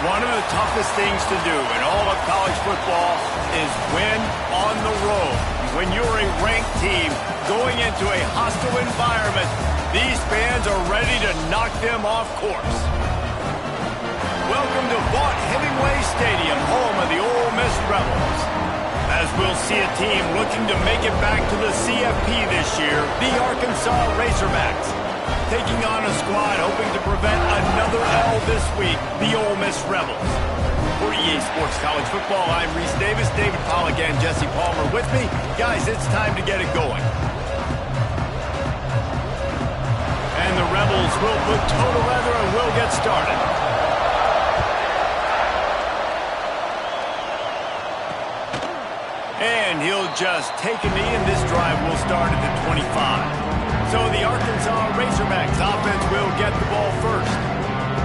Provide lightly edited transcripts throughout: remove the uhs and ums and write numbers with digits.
One of the toughest things to do in all of college football is win on the road. When you're a ranked team going into a hostile environment, these fans are ready to knock them off course. Welcome to Vaught Hemingway Stadium, home of the Ole Miss Rebels. As we'll see a team looking to make it back to the CFP this year, the Arkansas Razorbacks. Taking on a squad hoping to prevent another L this week, the Ole Miss Rebels. For EA Sports College Football, I'm Reese Davis, David Pollack, and Jesse Palmer with me. Guys, it's time to get it going. And the Rebels will put total leather and will get started. And he'll just take a knee, and this drive will start at the 25. So the Arkansas Razorbacks offense will get the ball first.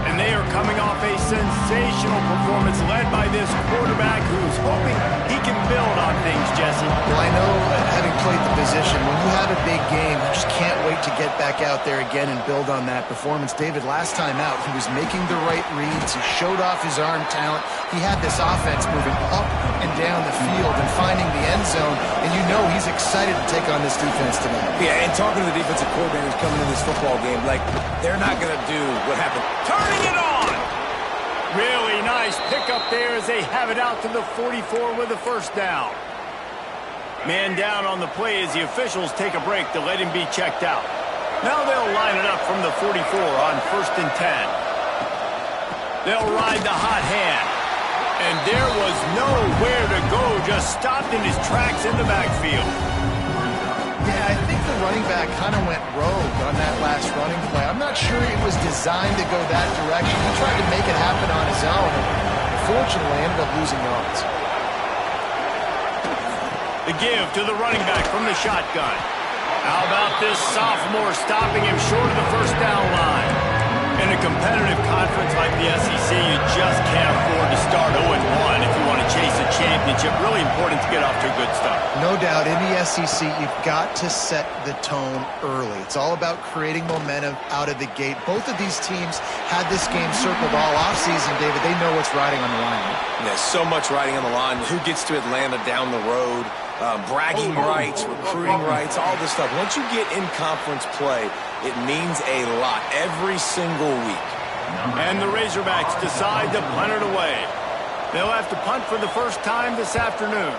And they are coming off a sensational performance led by this quarterback who's hoping he can build on things, Jesse. Well, I know, having played the position, when you have a big game, you just can't wait to get back out there again and build on that performance. David, last time out, he was making the right reads. He showed off his arm talent. He had this offense moving up and down the field and finding the end zone, and you know he's excited to take on this defense tonight. Yeah, and talking to the defensive coordinators coming in this football game, like, they're not going to do what happened. Turning it on! Really nice pickup there as they have it out to the 44 with a first down. Man down on the play as the officials take a break to let him be checked out. Now they'll line it up from the 44 on 1st and 10. They'll ride the hot hand. And there was nowhere to go, just stopped in his tracks in the backfield. Yeah, I think the running back kind of went rogue on that last running play. I'm not sure it was designed to go that direction. He tried to make it happen on his own, and unfortunately ended up losing yards. The give to the running back from the shotgun. How about this sophomore stopping him short of the first down line? In a competitive conference like the SEC, you just can't afford to start 0-1 if you want to chase a championship. Really important to get off to a good start. No doubt, in the SEC, you've got to set the tone early. It's all about creating momentum out of the gate. Both of these teams had this game circled all offseason, David. They know what's riding on the line. There's so much riding on the line. Who gets to Atlanta down the road? Bragging rights, recruiting rights, all this stuff. Once you get in conference play, it means a lot every single week. And the Razorbacks decide to punt it away. They'll have to punt for the first time this afternoon.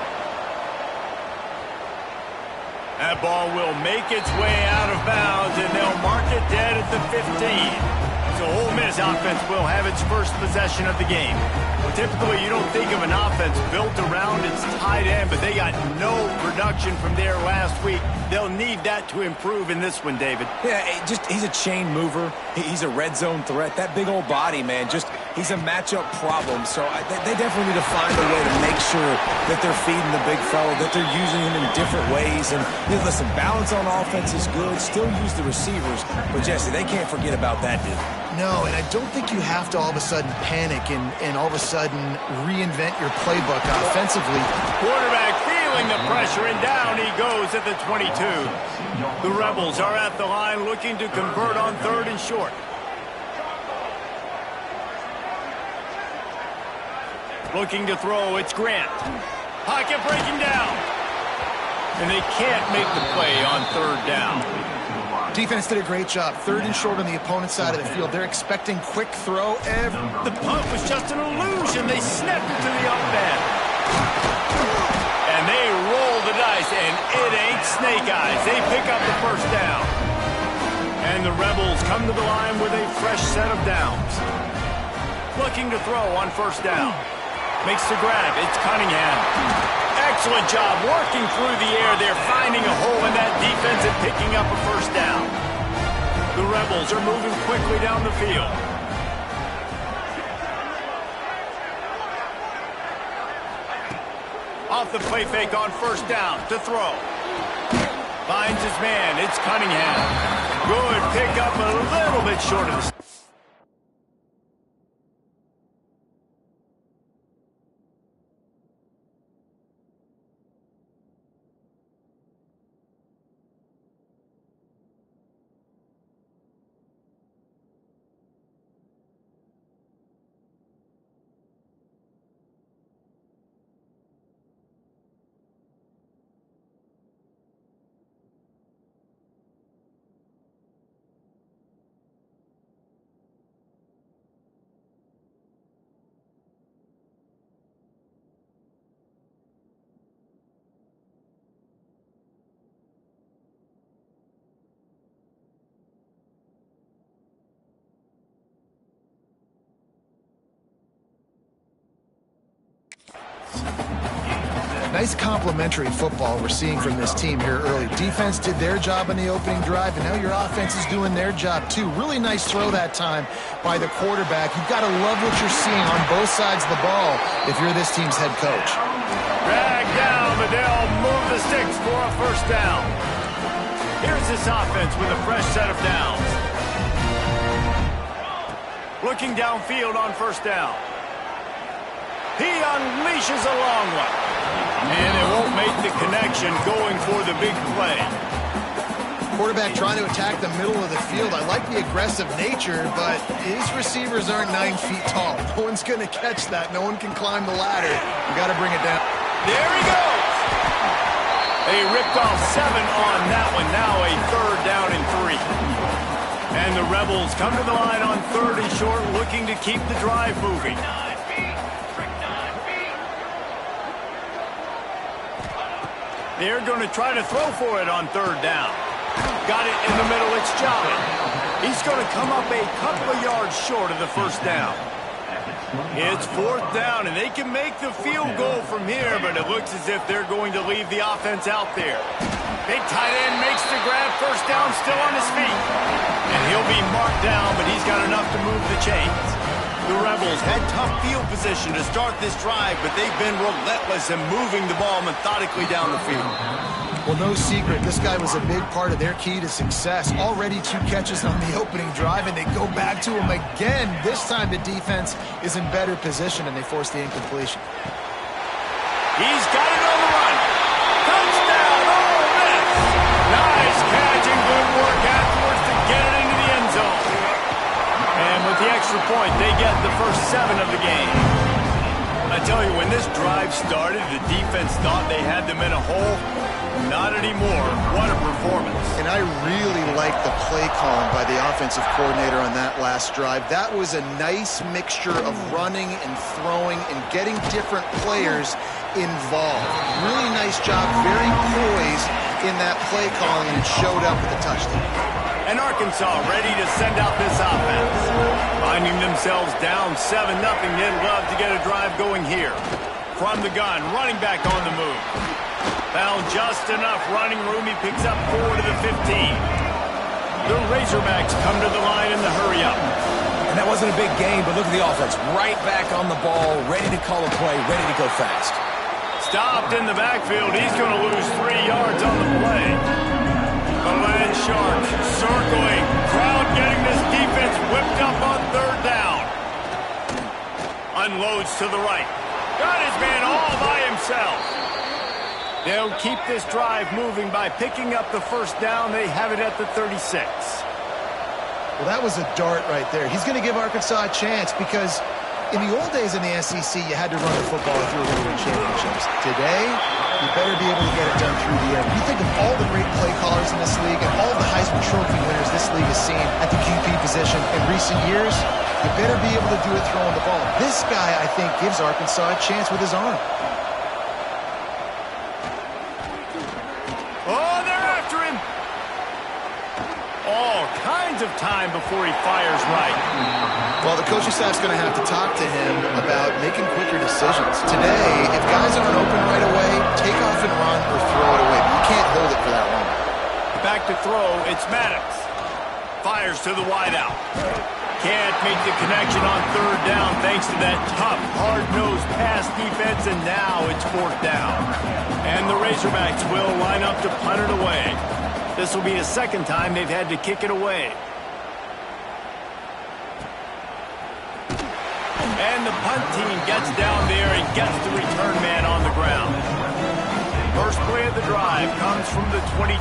That ball will make its way out of bounds, and they'll mark it dead at the 15. So Ole Miss offense will have its first possession of the game. Well, typically, you don't think of an offense built around its tight end, but they got no production from there last week. They'll need that to improve in this one, David. Yeah, he's a chain mover. He's a red zone threat. That big old body, man, he's a matchup problem. So they definitely need to find a way to make sure that they're feeding the big fella, that they're using him in different ways. And listen, balance on offense is good. Still use the receivers. But, Jesse, they can't forget about that dude. No, and I don't think you have to all of a sudden panic and all of a sudden reinvent your playbook offensively. Quarterback feeling the pressure, and down he goes at the 22. The Rebels are at the line looking to convert on 3rd and short. Looking to throw, it's Grant. Pocket breaking down. And they can't make the play on 3rd down. Defense did a great job. 3rd and short on the opponent's side of the field. They're expecting quick throw. The punt was just an illusion. They snapped it to the up end. And they roll the dice, and it ain't snake eyes. They pick up the first down. And the Rebels come to the line with a fresh set of downs. Looking to throw on 1st down. Makes the grab. It's Cunningham. Excellent job working through the air. They're finding a hole in that defense and picking up a first down. The Rebels are moving quickly down the field. Off the play fake on 1st down to throw. Finds his man. It's Cunningham. Good pick up a little bit short of the... Nice complementary football we're seeing from this team here early. Defense did their job on the opening drive, and now your offense is doing their job too. Really nice throw that time by the quarterback. You've got to love what you're seeing on both sides of the ball if you're this team's head coach. Drag down, but they'll move the sticks for a first down. Here's this offense with a fresh set of downs. Looking downfield on first down. He unleashes a long one. And it won't make the connection going for the big play. Quarterback trying to attack the middle of the field. I like the aggressive nature, but his receivers aren't 9 feet tall. No one's going to catch that. No one can climb the ladder. You got to bring it down. There he goes. They ripped off 7 on that one. Now a third down and 3. And the Rebels come to the line on 3rd and short, looking to keep the drive moving. They're going to try to throw for it on 3rd down. Got it in the middle. It's Jolly. He's going to come up a couple of yards short of the first down. It's 4th down, and they can make the field goal from here, but it looks as if they're going to leave the offense out there. Big tight end makes the grab. First down, still on his feet. And he'll be marked down, but he's got enough to move the chains. The Rebels had tough field position to start this drive, but they've been relentless in moving the ball methodically down the field. Well, no secret, this guy was a big part of their key to success. Already 2 catches on the opening drive, and they go back to him again. This time the defense is in better position, and they force the incompletion. He's got it on the run. Touchdown, Ole Miss. Nice catch and good work afterwards to get it into the end zone. And with the extra point, they get the first 7 of the game. I tell you, when this drive started, the defense thought they had them in a hole. Not anymore. What a performance. And I really like the play calling by the offensive coordinator on that last drive. That was a nice mixture of running and throwing and getting different players involved. Really nice job, very poised in that play calling, and it showed up with a touchdown. And Arkansas ready to send out this offense. Finding themselves down 7-0, they'd love to get a drive going here. From the gun, running back on the move. Found just enough running room. He picks up 4 to the 15. The Razorbacks come to the line in the hurry-up. And that wasn't a big game, but look at the offense. Right back on the ball, ready to call a play, ready to go fast. Stopped in the backfield. He's going to lose 3 yards on the play. The Land Sharks circling. Crowd getting this defense whipped up on 3rd down. Unloads to the right. Got his man all by himself. They'll keep this drive moving by picking up the first down. They have it at the 36. Well, that was a dart right there. He's going to give Arkansas a chance because in the old days in the SEC, you had to run the football if you were going to win championships. Today, you better be able to get it done through the air. You think of all the great play callers in this league and all the Heisman Trophy winners this league has seen at the QB position in recent years, you better be able to do it throwing the ball. This guy, I think, gives Arkansas a chance with his arm. Oh, they're after him. All kinds of time before he fires right. Well, the coaching staff's going to have to talk to him about making quicker decisions. Today, if guys aren't open right away, take off and run or throw it away. But you can't hold it for that long. Back to throw, it's Maddox. Fires to the wideout. Can't make the connection on 3rd down thanks to that tough, hard-nosed pass defense, and now it's 4th down. And the Razorbacks will line up to punt it away. This will be the 2nd time they've had to kick it away. And the punt team gets down there and gets the return man on the ground. First play of the drive comes from the 22.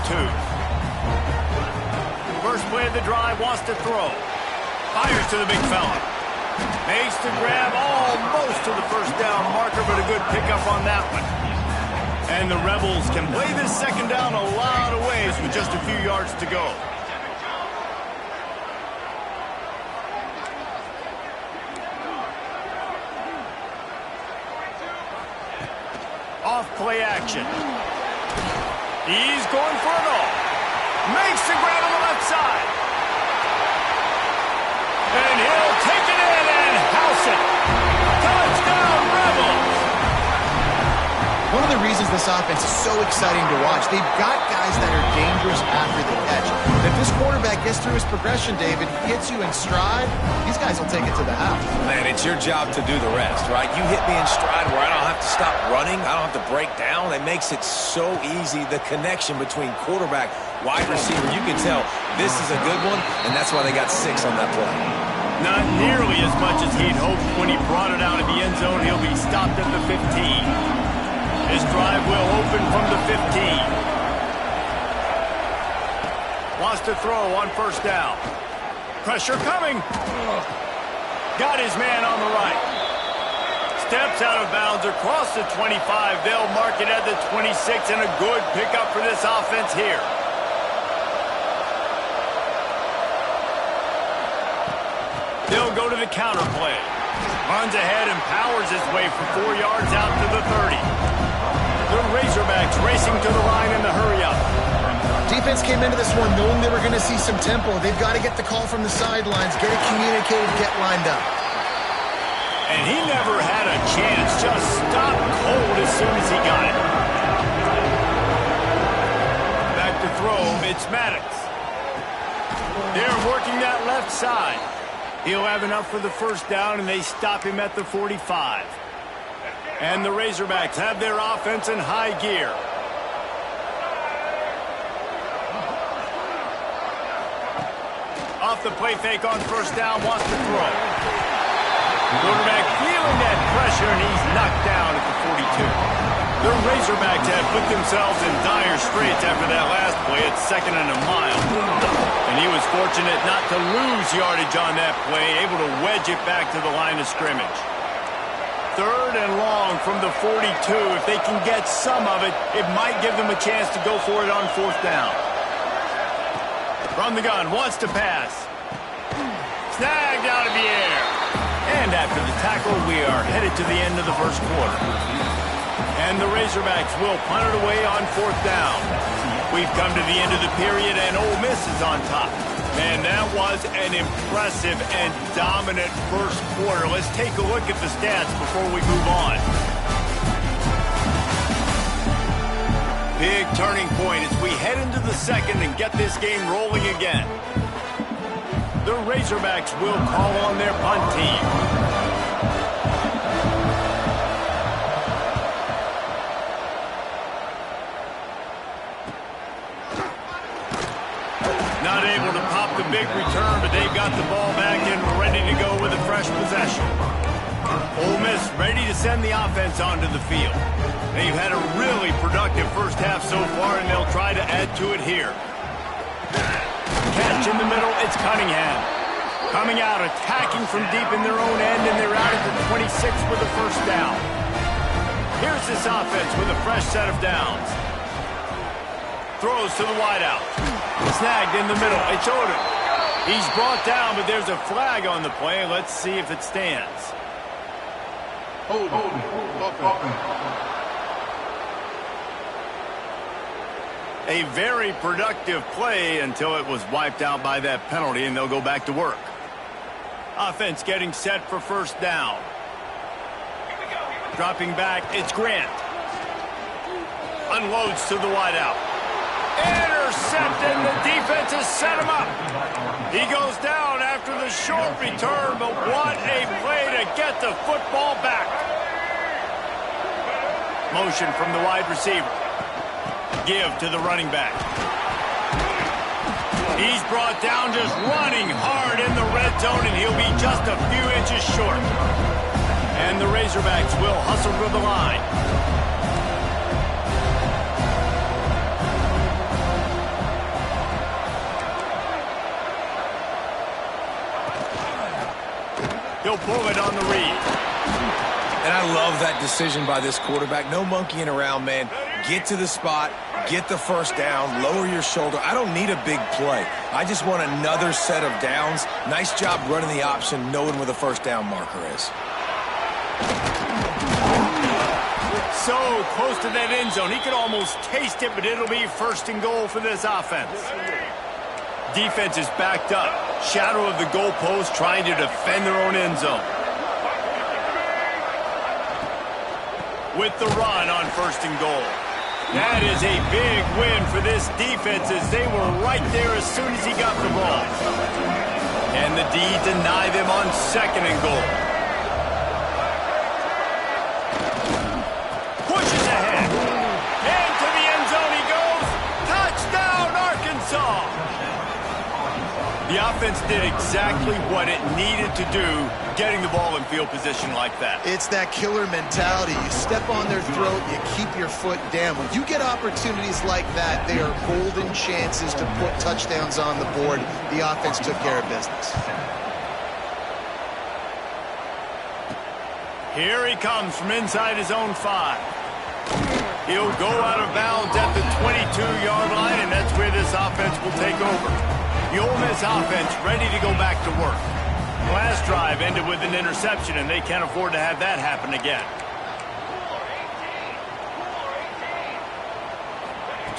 First play of the drive wants to throw. Fires to the big fella. Makes the grab almost to the first down marker, but a good pickup on that one. And the Rebels can play this 2nd down a lot of ways with just a few yards to go. Off play action. He's going for it all. Makes the grab on the left side. And he'll take it in and house it. Touchdown, Rebels! One of the the reasons this offense is so exciting to watch. They've got guys that are dangerous after the catch. If this quarterback gets through his progression, David, hits you in stride, these guys will take it to the house. Man, it's your job to do the rest, right? You hit me in stride where I don't have to stop running. I don't have to break down. It makes it so easy, the connection between quarterback, wide receiver. You can tell this is a good one, and that's why they got 6 on that play. Not nearly as much as he'd hoped when he brought it out of the end zone. He'll be stopped at the 15. This drive will open from the 15. Wants to throw on first down. Pressure coming. Got his man on the right. Steps out of bounds across the 25. They'll mark it at the 26, and a good pickup for this offense here. They'll go to the counter play. Runs ahead and powers his way for 4 yards out to the 30. The Razorbacks racing to the line in the hurry-up. Defense came into this one knowing they were going to see some tempo. They've got to get the call from the sidelines, get it communicated, get lined up. And he never had a chance. Just stopped cold as soon as he got it. Back to throw. It's Maddox. They're working that left side. He'll have enough for the first down, and they stop him at the 45. And the Razorbacks have their offense in high gear. Off the play fake on first down, wants to throw. Quarterback feeling that pressure, and he's knocked down at the 42. The Razorbacks have put themselves in dire straits after that last play at 2nd and a mile. And he was fortunate not to lose yardage on that play, able to wedge it back to the line of scrimmage. 3rd and long from the 42. If they can get some of it, it might give them a chance to go for it on 4th down. From the gun, wants to pass. Snagged out of the air. And after the tackle, we are headed to the end of the first quarter. And the Razorbacks will punt it away on 4th down. We've come to the end of the period, and Ole Miss is on top. Man, that was an impressive and dominant first quarter. Let's take a look at the stats before we move on. Big turning point as we head into the second and get this game rolling again. The Razorbacks will call on their punt team. Not able to pop the big return, but they've got the ball back and ready to go with a fresh possession. Ole Miss ready to send the offense onto the field. They've had a really productive first half so far, and they'll try to add to it here. Catch in the middle, it's Cunningham. Coming out, attacking from deep in their own end, and they're out at the 26 with the first down. Here's this offense with a fresh set of downs. Throws to the wideout. Snagged in the middle. It's Odom. He's brought down, but there's a flag on the play. Let's see if it stands. A very productive play until it was wiped out by that penalty, and they'll go back to work. Offense getting set for first down. Dropping back, it's Grant. Unloads to the wideout. Intercepted. The defense has set him up. He goes down after the short return, but what a play to get the football back. Motion from the wide receiver. Give to the running back. He's brought down just running hard in the red zone, and he'll be just a few inches short. And the Razorbacks will hustle to the line. He'll pull it on the read. And I love that decision by this quarterback. No monkeying around, man. Get to the spot, get the first down, lower your shoulder. I don't need a big play. I just want another set of downs. Nice job running the option, knowing where the first down marker is. So close to that end zone. He could almost taste it, but it'll be 1st and goal for this offense. Defense is backed up. Shadow of the goalpost, trying to defend their own end zone. with the run on 1st and goal. That is a big win for this defense as they were right there as soon as he got the ball. And the D deny them on 2nd and goal. Pushes ahead. And to the end zone he goes. Touchdown, Arkansas! The offense did exactly what it needed to do, getting the ball in field position like that. It's that killer mentality. You step on their throat, you keep your foot down. When you get opportunities like that, they are golden chances to put touchdowns on the board. The offense took care of business. Here he comes from inside his own 5. He'll go out of bounds at the 22-yard line, and that's where this offense will take over. The Ole Miss offense ready to go back to work. Last drive ended with an interception, and they can't afford to have that happen again.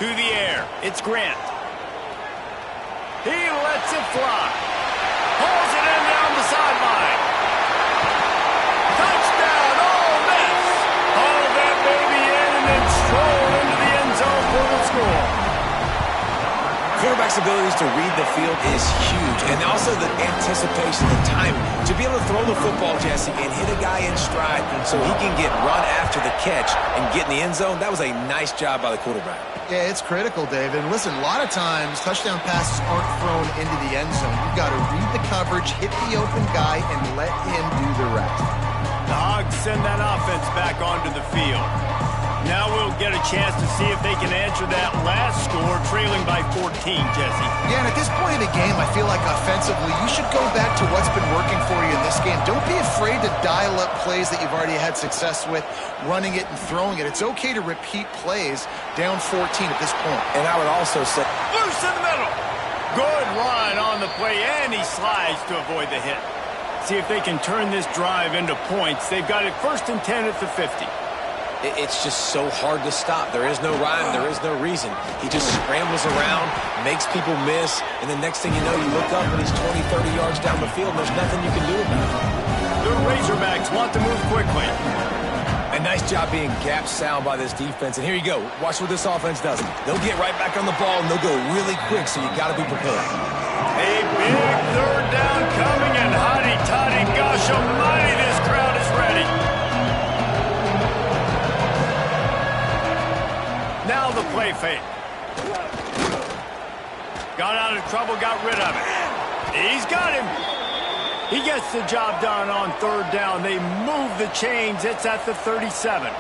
To the air, it's Grant. He lets it fly. Pulls it in down the sideline. Touchdown, Ole Miss! Haul that baby in and then stroll into the end zone for the score. Quarterback's abilities to read the field is huge, and also the anticipation and timing. To be able to throw the football, Jesse, and hit a guy in stride so he can get run after the catch and get in the end zone, that was a nice job by the quarterback. Yeah, it's critical, David. And listen, a lot of times touchdown passes aren't thrown into the end zone. You've got to read the coverage, hit the open guy, and let him do the rest. The Hogs send that offense back onto the field. Now we'll get a chance to see if they can answer that last score, trailing by 14, Jesse. Yeah, and at this point of the game, I feel like offensively, you should go back to what's been working for you in this game. Don't be afraid to dial up plays that you've already had success with, running it and throwing it. It's okay to repeat plays down 14 at this point. And I would also say, loose in the middle. Good run on the play, and he slides to avoid the hit. See if they can turn this drive into points. They've got it 1st and 10 at the 50. it's just so hard to stop. There is no rhyme. There is no reason. He just scrambles around, makes people miss, and the next thing you know, you look up and he's 20, 30 yards down the field, and there's nothing you can do about it. The Razorbacks want to move quickly. A nice job being gap sound by this defense. And here you go. Watch what this offense does. They'll get right back on the ball, and they'll go really quick, so you got to be prepared. A big third down coming, and hotty-toddy, gosh almighty, this crowd is ready. Now the play fake. Got out of trouble, got rid of it. He's got him. He gets the job done on third down. They move the chains. It's at the 37.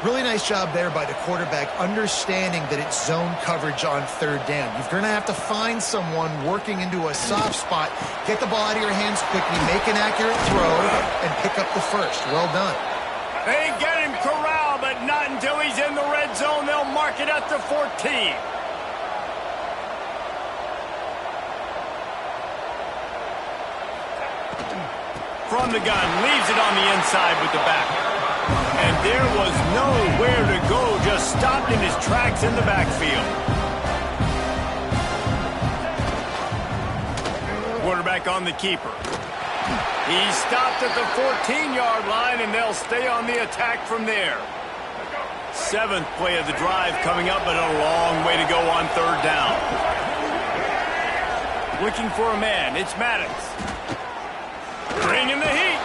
Really nice job there by the quarterback, understanding that it's zone coverage on third down. You're going to have to find someone working into a soft spot, get the ball out of your hands quickly, make an accurate throw, and pick up the first. Well done. They get him corralled, but not until he's in the red zone. They'll mark it at the 14. From the gun, leaves it on the inside with the back. And there was nowhere to go, just stopped in his tracks in the backfield. Quarterback on the keeper. He stopped at the 14-yard line, and they'll stay on the attack from there. 7th play of the drive coming up, but a long way to go on third down. Looking for a man, it's Maddox. Bringing the heat.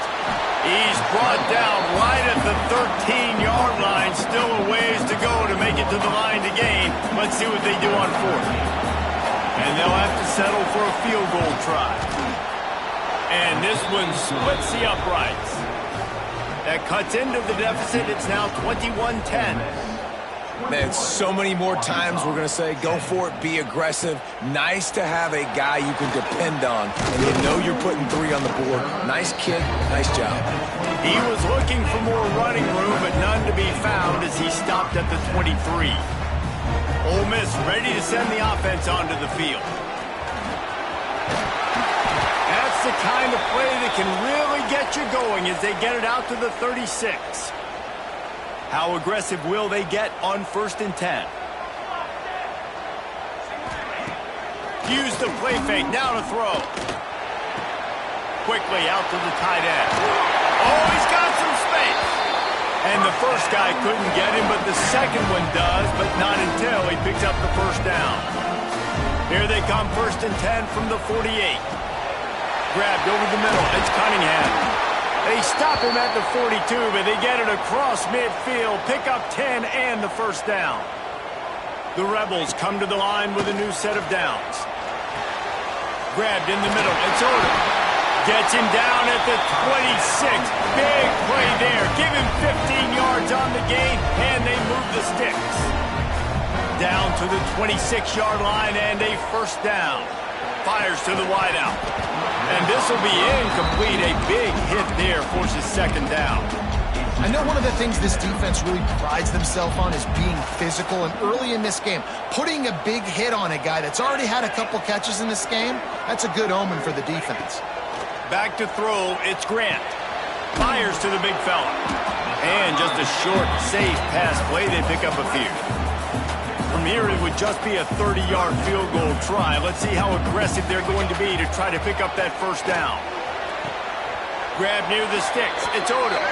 He's brought down right at the 13-yard line. Still a ways to go to make it to the line to gain. Let's see what they do on fourth. And they'll have to settle for a field goal try. And this one splits the uprights. That cuts into the deficit. It's now 21-10. Man, so many more times we're going to say, go for it, be aggressive. Nice to have a guy you can depend on, and you know you're putting 3 on the board. Nice kick, nice job. He was looking for more running room, but none to be found as he stopped at the 23. Ole Miss ready to send the offense onto the field. That's the kind of play that can really get you going as they get it out to the 36. How aggressive will they get on 1st and 10? Use the play fake, now to throw. Quickly out to the tight end. Oh, he's got some space. And the first guy couldn't get him, but the second one does, but not until he picks up the first down. Here they come, 1st and 10 from the 48. Grabbed over the middle. It's Cunningham. They stop him at the 42, but they get it across midfield, pick up 10 and the first down. The Rebels come to the line with a new set of downs. Grabbed in the middle. It's Odom. Gets him down at the 26. Big play there. Give him 15 yards on the gain, and they move the sticks. Down to the 26-yard line, and a first down. Fires to the wideout. And this will be incomplete. A big hit there forces second down. I know one of the things this defense really prides themselves on is being physical, and early in this game, putting a big hit on a guy that's already had a couple catches in this game, that's a good omen for the defense. Back to throw, it's Grant. Fires to the big fella. And just a short, safe pass play, they pick up a few. From here, it would just be a 30-yard field goal try. Let's see how aggressive they're going to be to try to pick up that first down. Grab near the sticks, it's Odom.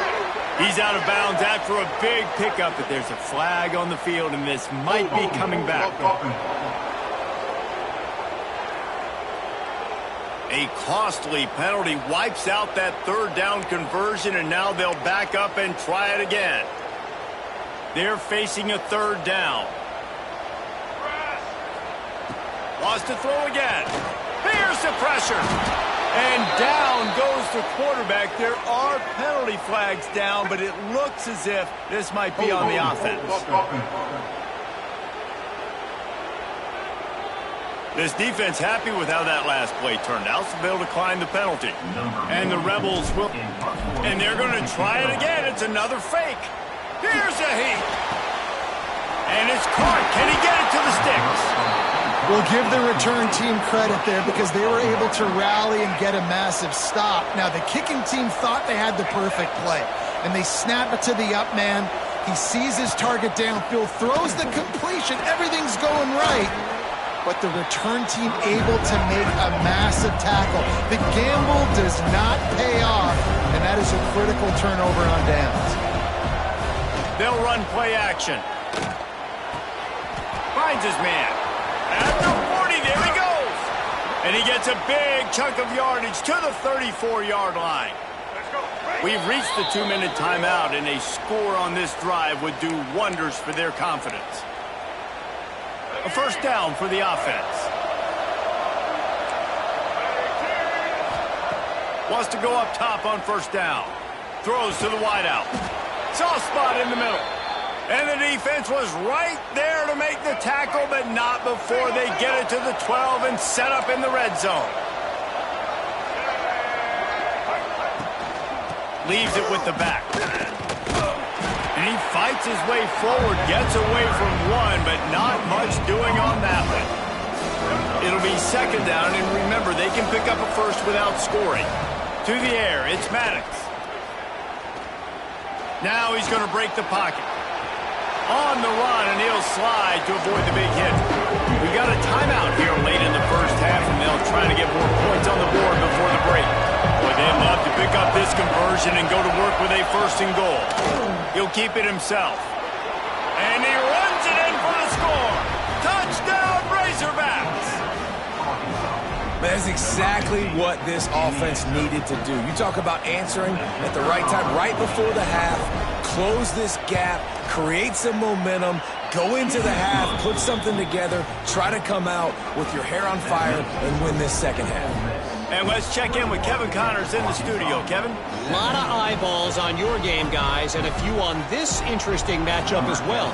He's out of bounds after a big pickup, but there's a flag on the field, and this might be coming back. A costly penalty wipes out that third down conversion, and now they'll back up and try it again. They're facing a third down. Wants to throw again. Here's the pressure. And down goes the quarterback. There are penalty flags down, but it looks as if this might be on the offense. This defense happy with how that last play turned out, so they'll decline the penalty. And the Rebels will. And they're going to try it again. It's another fake. Here's a heat. And it's caught. Can he get it to the sticks? We'll give the return team credit there because they were able to rally and get a massive stop. Now, the kicking team thought they had the perfect play, and they snap it to the up man. He sees his target downfield, throws the completion. Everything's going right, but the return team able to make a massive tackle. The gamble does not pay off, and that is a critical turnover on downs. They'll run play action. Finds his man. At the 40, there he goes. And he gets a big chunk of yardage to the 34-yard line. We've reached the 2-minute timeout, and a score on this drive would do wonders for their confidence. A first down for the offense. Wants to go up top on first down. Throws to the wideout. Soft spot in the middle. And the defense was right there to make the tackle, but not before they get it to the 12 and set up in the red zone. Leaves it with the back. And he fights his way forward, gets away from one, but not much doing on that one. It'll be second down, and remember, they can pick up a first without scoring. To the air, it's Maddox. Now he's going to break the pocket. On the run, and he'll slide to avoid the big hit. We got a timeout here late in the first half, and they'll try to get more points on the board before the break. Boy, they'd love to pick up this conversion and go to work with a first and goal. He'll keep it himself. And he runs it in for the score. Touchdown, Razorbacks! That's exactly what this offense needed to do. You talk about answering at the right time, right before the half, close this gap, create some momentum, go into the half, put something together, try to come out with your hair on fire and win this second half. And let's check in with Kevin Connors in the studio. Kevin? A lot of eyeballs on your game, guys, and a few on this interesting matchup as well.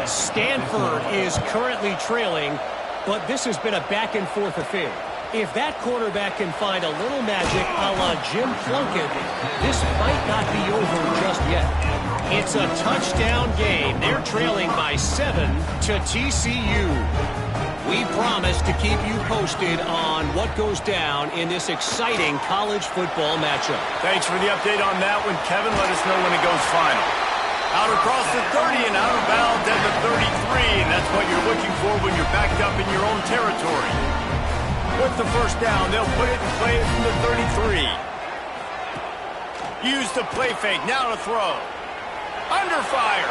Stanford is currently trailing, but this has been a back-and-forth affair. If that quarterback can find a little magic a la Jim Plunkett, this might not be over just yet. It's a touchdown game. They're trailing by 7 to TCU. We promise to keep you posted on what goes down in this exciting college football matchup. Thanks for the update on that one, Kevin. Let us know when it goes final. Out across the 30 and out of bounds at the 33, and that's what you're looking for when you're backed up in your own territory. With the first down, they'll put it and play it from the 33. Use the play fake, now to throw. Under fire.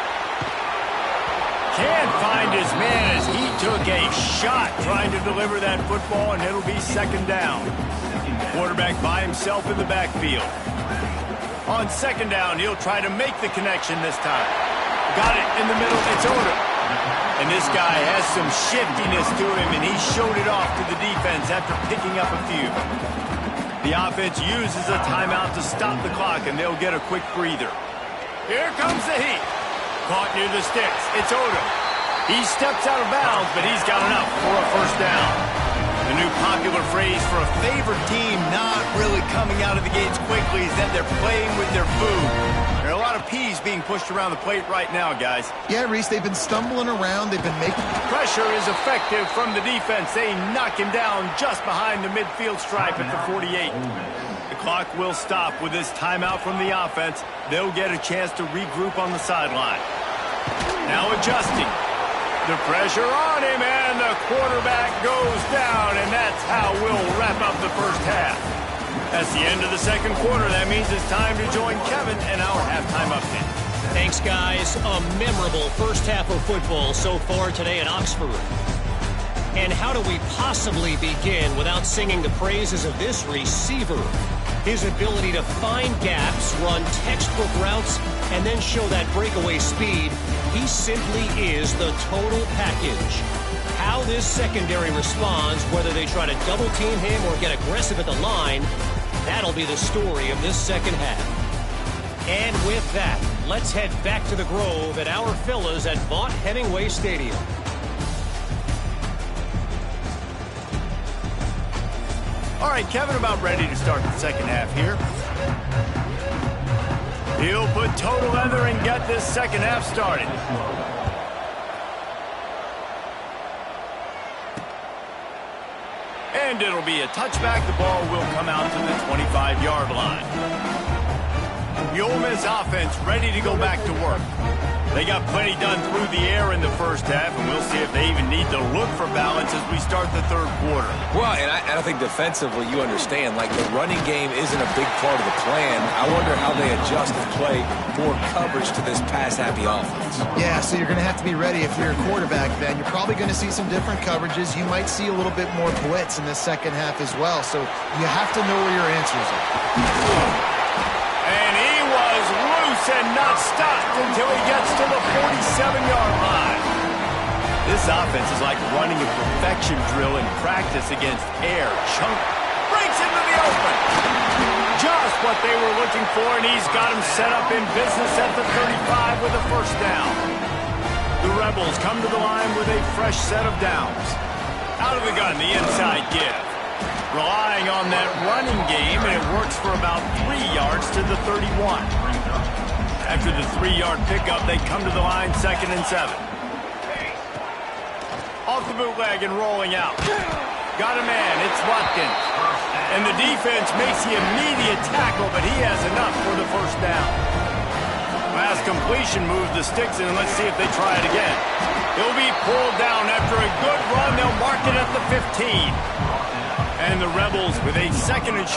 Can't find his man as he took a shot trying to deliver that football, and it'll be second down. Quarterback by himself in the backfield. On second down, he'll try to make the connection this time. Got it in the middle. It's Odom. And this guy has some shiftiness to him, and he showed it off to the defense after picking up a few. The offense uses a timeout to stop the clock, and they'll get a quick breather. Here comes the heat. Caught near the sticks. It's Odom. He steps out of bounds, but he's got enough for a first down. The new popular phrase for a favored team not really coming out of the gates quickly is that they're playing with their food. There are a lot of peas being pushed around the plate right now, guys. Yeah, Reese, they've been stumbling around. They've been making... Pressure is effective from the defense. They knock him down just behind the midfield stripe at the 48. The clock will stop with this timeout from the offense. They'll get a chance to regroup on the sideline. Now adjusting. The pressure on him, and the quarterback goes down, and that's how we'll wrap up the first half. That's the end of the second quarter. That means it's time to join Kevin and our halftime update. Thanks, guys. A memorable first half of football so far today in Oxford. And how do we possibly begin without singing the praises of this receiver? His ability to find gaps, run textbook routes, and then show that breakaway speed. He simply is the total package. How this secondary responds, whether they try to double-team him or get aggressive at the line, that'll be the story of this second half. And with that, let's head back to the Grove at our fellas at Vaught Hemingway Stadium. All right, Kevin, about ready to start the second half here. He'll put total leather and get this second half started. And it'll be a touchback. The ball will come out to the 25-yard line. The Ole Miss offense ready to go back to work. They got plenty done through the air in the first half, and we'll see if they even need to look for balance as we start the third quarter. Well, and I think defensively you understand, like the running game isn't a big part of the plan. I wonder how they adjust and play more coverage to this pass-happy offense. Yeah, so you're going to have to be ready if you're a quarterback, Ben. You're probably going to see some different coverages. You might see a little bit more blitz in the second half as well, so you have to know where your answers are. And he was loose and not stopped until he gets to the 47-yard line. This offense is like running a perfection drill in practice against air. Chunk breaks into the open. Just what they were looking for, and he's got him set up in business at the 35 with a first down. The Rebels come to the line with a fresh set of downs. Out of the gun, the inside give. Relying on that running game, and it works for about 3 yards to the 31. After the 3-yard pickup, they come to the line, 2nd and 7. Off the bootleg and rolling out. Got a man, it's Watkins. And the defense makes the immediate tackle, but he has enough for the first down. Last completion moves the sticks in, and let's see if they try it again. He'll be pulled down after a good run. They'll mark it at the 15. And the Rebels with a 2nd and short.